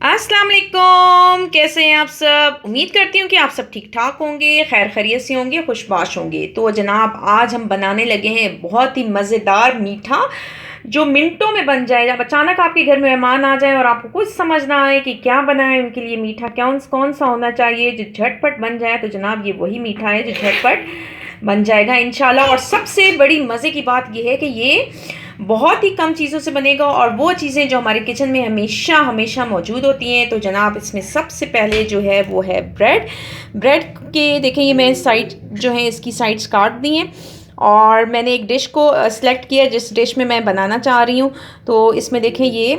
अस्सलाम वालेकुम, कैसे हैं आप सब? उम्मीद करती हूँ कि आप सब ठीक-ठाक होंगे, खैर खैरियत से होंगे, खुशबाश होंगे। तो जनाब आज हम बनाने लगे हैं बहुत ही मज़ेदार मीठा, जो मिनटों में बन जाए। जब अचानक आपके घर में मेहमान आ जाएँ और आपको कुछ समझ ना आए कि क्या बनाएँ उनके लिए मीठा कौन-सा होना चाहिए जो झटपट बन जाए, तो जनाब ये वही मीठा है जो झटपट बन जाएगा इंशाल्लाह। और सबसे बड़ी मज़े की बात ये है कि ये बहुत ही कम चीज़ों से बनेगा और वो चीज़ें जो हमारे किचन में हमेशा हमेशा मौजूद होती हैं। तो जनाब इसमें सबसे पहले जो है वो है ब्रेड। ब्रेड के देखें, ये मैं साइड जो है इसकी साइड्स काट दी हैं और मैंने एक डिश को सेलेक्ट किया जिस डिश में मैं बनाना चाह रही हूँ। तो इसमें देखें ये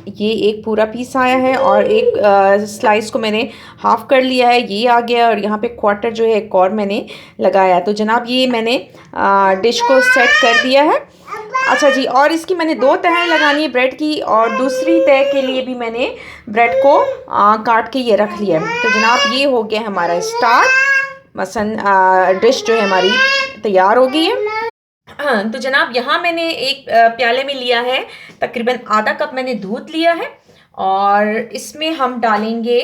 एक पूरा पीस आया है और एक स्लाइस को मैंने हाफ़ कर लिया है, ये आ गया। और यहाँ पे क्वार्टर जो है एक और मैंने लगाया। तो जनाब ये मैंने डिश को सेट कर दिया है। अच्छा जी, और इसकी मैंने 2 तहें लगानी है ब्रेड की और दूसरी तह के लिए भी मैंने ब्रेड को काट के ये रख लिया है। तो जनाब ये हो गया हमारा स्टार्ट। मसन डिश जो है हमारी तैयार हो गई है। हाँ, तो जनाब यहाँ मैंने एक प्याले में लिया है, तकरीबन आधा कप मैंने दूध लिया है और इसमें हम डालेंगे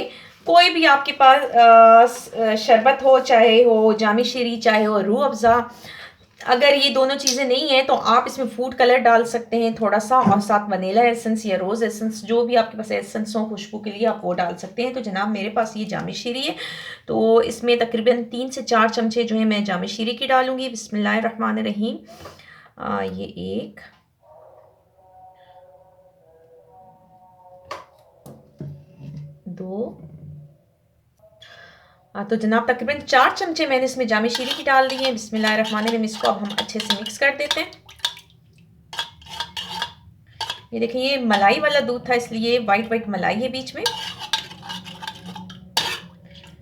कोई भी आपके पास शरबत हो, चाहे हो जामी शीरी, चाहे हो रूह अफ़ज़ा। अगर ये दोनों चीज़ें नहीं हैं तो आप इसमें फूड कलर डाल सकते हैं थोड़ा सा, और साथ वनीला एसेंस या रोज़ एसेंस, जो भी आपके पास एसेंस हो खुशबू के लिए आप वो डाल सकते हैं। तो जनाब मेरे पास ये जामी शीरी है, तो इसमें तकरीबन 3 से 4 चमचे जो है मैं जामी शीरी की डालूंगी। बिस्मिल्लाहिर्रहमानिर्रहीम। ये 1, 2, तो जनाब तकरीबन 4 चमचे मैंने इसमें जामी शीरी की डाल दी है। बिस्मिल्लाहिर्रहमानिर्रहीम। इसको अब हम अच्छे से मिक्स कर देते हैं। ये देखिए, ये मलाई वाला दूध था इसलिए वाइट वाइट मलाई है बीच में।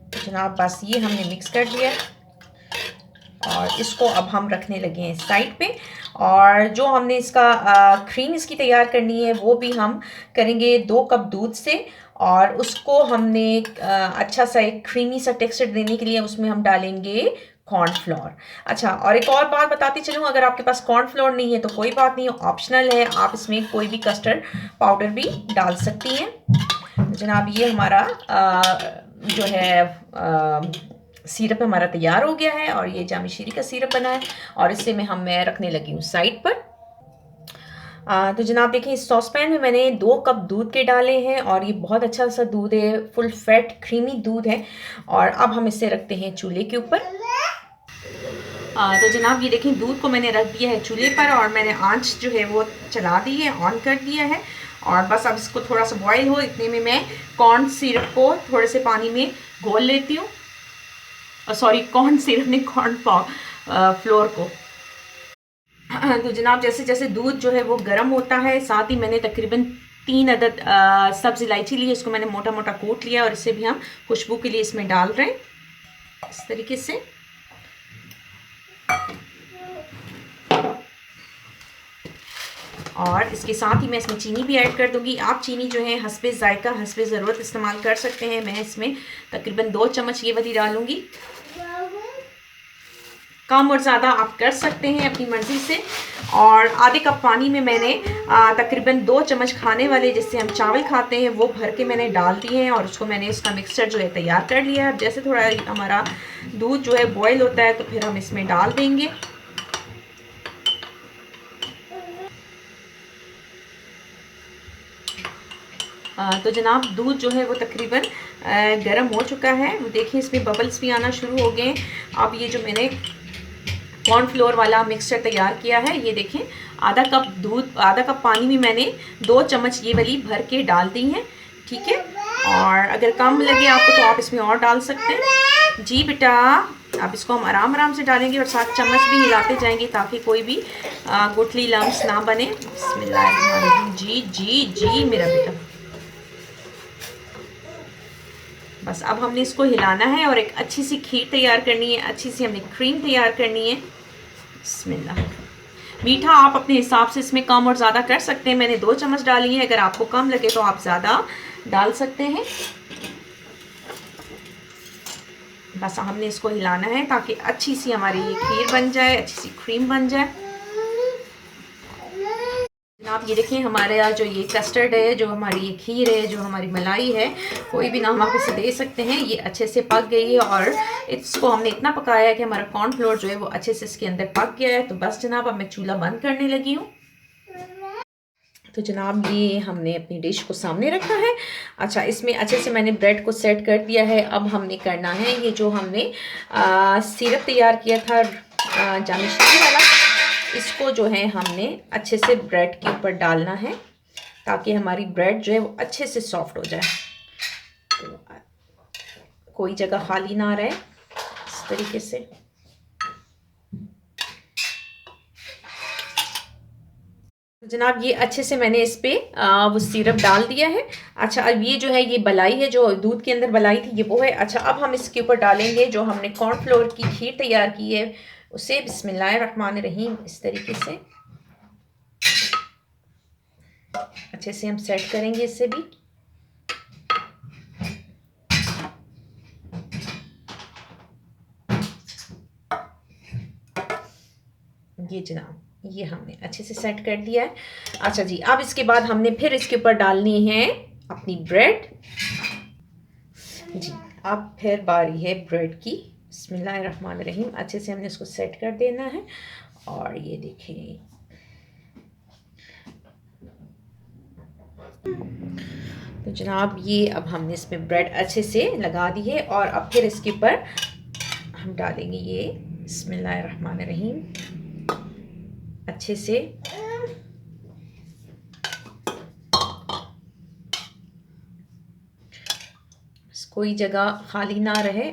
तो जनाब बस ये हमने मिक्स कर दिया और इसको अब हम रखने लगे हैं साइड पे। और जो हमने इसका क्रीम इसकी तैयार करनी है वो भी हम करेंगे 2 कप दूध से। और उसको हमने अच्छा सा एक क्रीमी सा टेक्सचर देने के लिए उसमें हम डालेंगे कॉर्नफ्लोर। अच्छा, और एक और बात बताती चलूँ, अगर आपके पास कॉर्नफ्लोर नहीं है तो कोई बात नहीं, ऑप्शनल है, आप इसमें कोई भी कस्टर्ड पाउडर भी डाल सकती हैं। तो जनाब ये हमारा जो है सिरप हमारा तैयार हो गया है और ये जामी शीरी का सिरप बना है और इससे मैं रखने लगी हूँ साइड पर। तो जनाब देखिए, इस सॉस पैन में मैंने 2 कप दूध के डाले हैं और ये बहुत अच्छा सा दूध है, फुल फैट क्रीमी दूध है। और अब हम इसे रखते हैं चूल्हे के ऊपर। तो जनाब ये देखें, दूध को मैंने रख दिया है चूल्हे पर और मैंने आंच जो है वो चला दी है, ऑन कर दिया है। और बस अब इसको थोड़ा सा बॉईल हो, इतने में मैं कॉर्न सिरप को थोड़े से पानी में घोल लेती हूँ। सॉरी, कॉर्न सिरप नहीं, कॉर्न फ्लोर को। तो जनाब जैसे जैसे दूध जो है वो गर्म होता है, साथ ही मैंने तकरीबन 3 अदद सब्ज़ इलायची ली है, इसको मैंने मोटा मोटा कूट लिया और इसे भी हम खुशबू के लिए इसमें डाल रहे हैं इस तरीके से। और इसके साथ ही मैं इसमें चीनी भी ऐड कर दूंगी। आप चीनी जो है हस्बे जायका, हस्बे ज़रूरत इस्तेमाल कर सकते हैं। मैं इसमें तकरीबन 2 चम्मच ये वाली डालूंगी, कम और ज़्यादा आप कर सकते हैं अपनी मर्ज़ी से। और आधे कप पानी में मैंने तकरीबन 2 चम्मच खाने वाले जिससे हम चावल खाते हैं वो भर के मैंने डाल दिए हैं और उसको मैंने इसका मिक्सचर जो है तैयार कर लिया है। अब जैसे थोड़ा हमारा दूध जो है बॉयल होता है तो फिर हम इसमें डाल देंगे। तो जनाब दूध जो है वो तकरीबन गर्म हो चुका है। वो देखिए, इसमें बबल्स भी आना शुरू हो गए हैं। अब ये जो मैंने कॉर्नफ्लोर वाला मिक्सचर तैयार किया है, ये देखें, आधा कप दूध, आधा कप पानी में मैंने 2 चम्मच ये वाली भर के डाल दी हैं। ठीक है, और अगर कम लगे आपको तो आप इसमें और डाल सकते हैं। जी बेटा, अब इसको हम आराम आराम से डालेंगे और साथ चम्मच भी हिलाते जाएंगे ताकि कोई भी गुठली लम्स ना बने। बिस्मिल्लाह। जी जी जी मेरा बेटा। बस अब हमने इसको हिलाना है और एक अच्छी सी खीर तैयार करनी है, अच्छी सी हमने क्रीम तैयार करनी है। बिस्मिल्लाह। मीठा आप अपने हिसाब से इसमें कम और ज़्यादा कर सकते हैं। मैंने 2 चम्मच डाली है, अगर आपको कम लगे तो आप ज़्यादा डाल सकते हैं। बस हमने इसको हिलाना है ताकि अच्छी सी हमारी ये खीर बन जाए, अच्छी सी क्रीम बन जाए। आप ये देखें हमारे यहाँ जो ये कस्टर्ड है, जो हमारी ये खीर है, जो हमारी मलाई है, कोई भी नाम आप इसे दे सकते हैं, ये अच्छे से पक गई है और इसको हमने इतना पकाया है कि हमारा कॉर्नफ्लोर जो है वो अच्छे से इसके अंदर पक गया है। तो बस जनाब अब मैं चूल्हा बंद करने लगी हूँ। तो जनाब ये हमने अपनी डिश को सामने रखा है। अच्छा, इसमें अच्छे से मैंने ब्रेड को सेट कर दिया है। अब हमने करना है ये जो हमने सिरप तैयार किया था जामिश्री वाला, इसको जो है हमने अच्छे से ब्रेड के ऊपर डालना है ताकि हमारी ब्रेड जो है वो अच्छे से सॉफ्ट हो जाए, तो कोई जगह खाली ना रहे। इस तरीके से जनाब ये अच्छे से मैंने इस पे वो सिरप डाल दिया है। अच्छा, अब ये जो है ये बलाई है, जो दूध के अंदर बलाई थी, ये वो है। अच्छा, अब हम इसके ऊपर डालेंगे जो हमने कॉर्नफ्लोर की खीर तैयार की है उसे। बिस्मिल्लाहिर्रहमानिर्रहीम। इस तरीके से अच्छे से हम सेट करेंगे इसे भी। ये जनाब ये हमने अच्छे से सेट कर दिया है। अच्छा जी, अब इसके बाद हमने फिर इसके ऊपर डालनी है अपनी ब्रेड जी। अब फिर बारी है ब्रेड की। बिस्मिल्लाहिर्रहमानिर्रहीम। अच्छे से हमने इसको सेट कर देना है और ये देखें, तो जनाब ये अब हमने इसमें ब्रेड अच्छे से लगा दी है और अब फिर इसके ऊपर हम डालेंगे ये। बिस्मिल्लाहिर्रहमानिर्रहीम। अच्छे से कोई जगह खाली ना रहे,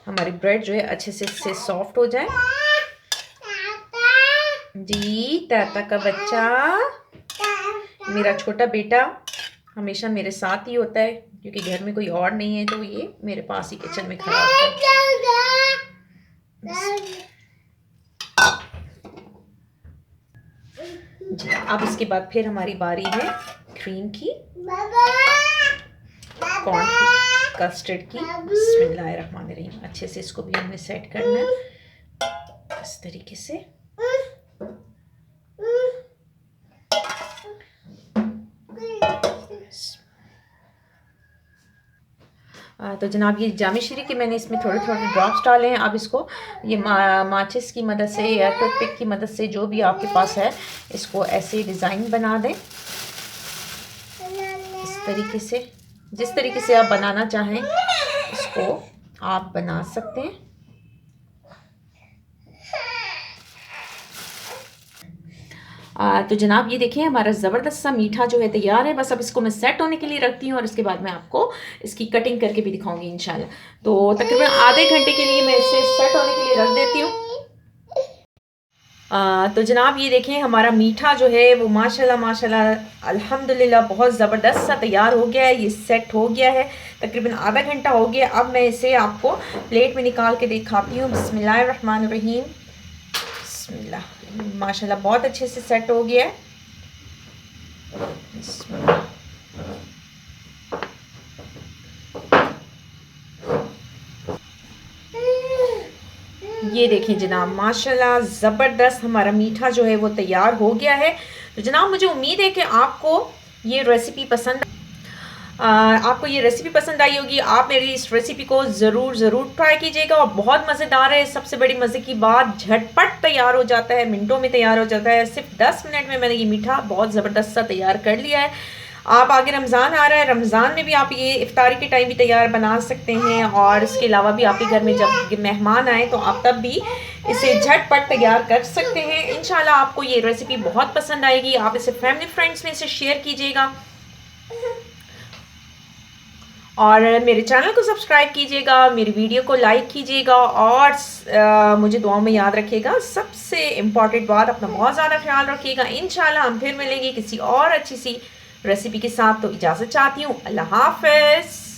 हमारी ब्रेड जो है अच्छे से इससे सॉफ्ट हो जाए। जी ताता का बच्चा, मेरा छोटा बेटा हमेशा मेरे साथ ही होता है क्योंकि घर में कोई और नहीं है, तो ये मेरे पास ही किचन में खड़ा होता है। जी, अब इसके बाद फिर हमारी बारी है क्रीम की, कॉर्न की, कस्टर्ड की। बिस्मिल्लाहिर्रहमानिर्रहीम। अच्छे से इसको भी हमने सेट करना है इस तरीके से। तो जनाब ये जामिश्री के मैंने इसमें थोड़े थोड़े ड्रॉप्स डाले हैं। अब इसको ये माचिस की मदद से या टूथपिक की मदद से, जो भी आपके पास है, इसको ऐसे डिज़ाइन बना दें इस तरीके से। जिस तरीके से आप बनाना चाहें इसको आप बना सकते हैं। तो जनाब ये देखिए हमारा ज़बरदस्त सा मीठा जो है तैयार है। बस अब इसको मैं सेट होने के लिए रखती हूँ और इसके बाद मैं आपको इसकी कटिंग करके भी दिखाऊंगी इंशाल्लाह। तो तकरीबन आधे घंटे के लिए मैं इसे सेट होने के लिए रख देती हूँ। तो जनाब ये देखें हमारा मीठा जो है वो माशाल्लाह माशाल्लाह अल्हम्दुलिल्लाह बहुत ज़बरदस्त सा तैयार हो गया है। ये सेट हो गया है, तकरीबन आधा घंटा हो गया। अब मैं इसे आपको प्लेट में निकाल के दिखाती हूँ। बिस्मिल्लाहिर्रहमानिर्रहीम। बिस्मिल्लाह। माशाल्लाह बहुत अच्छे से सेट हो गया है। ये देखें जनाब माशाल्लाह ज़बरदस्त हमारा मीठा जो है वो तैयार हो गया है। तो जनाब मुझे उम्मीद है कि आपको ये रेसिपी पसंद आई होगी। आप मेरी इस रेसिपी को ज़रूर ट्राई कीजिएगा और बहुत मज़ेदार है। सबसे बड़ी मज़े की बात, झटपट तैयार हो जाता है, मिनटों में तैयार हो जाता है। सिर्फ 10 मिनट में मैंने ये मीठा बहुत ज़बरदस्त सा तैयार कर लिया है। आप आगे रमज़ान आ रहा है, रमज़ान में भी आप ये इफ्तारी के टाइम भी तैयार बना सकते हैं और इसके अलावा भी आपके घर में जब मेहमान आए तो आप तब भी इसे झटपट तैयार कर सकते हैं। इंशाल्लाह आपको ये रेसिपी बहुत पसंद आएगी। आप इसे फैमिली फ्रेंड्स में इसे शेयर कीजिएगा और मेरे चैनल को सब्सक्राइब कीजिएगा, मेरी वीडियो को लाइक कीजिएगा और मुझे दुआओं में याद रखिएगा। सबसे इम्पॉर्टेंट बात, अपना बहुत ज़्यादा ख्याल रखिएगा। इंशाल्लाह हम फिर मिलेंगे किसी और अच्छी सी रेसिपी के साथ। तो इजाज़त चाहती हूँ। अल्लाह हाफ़िज़।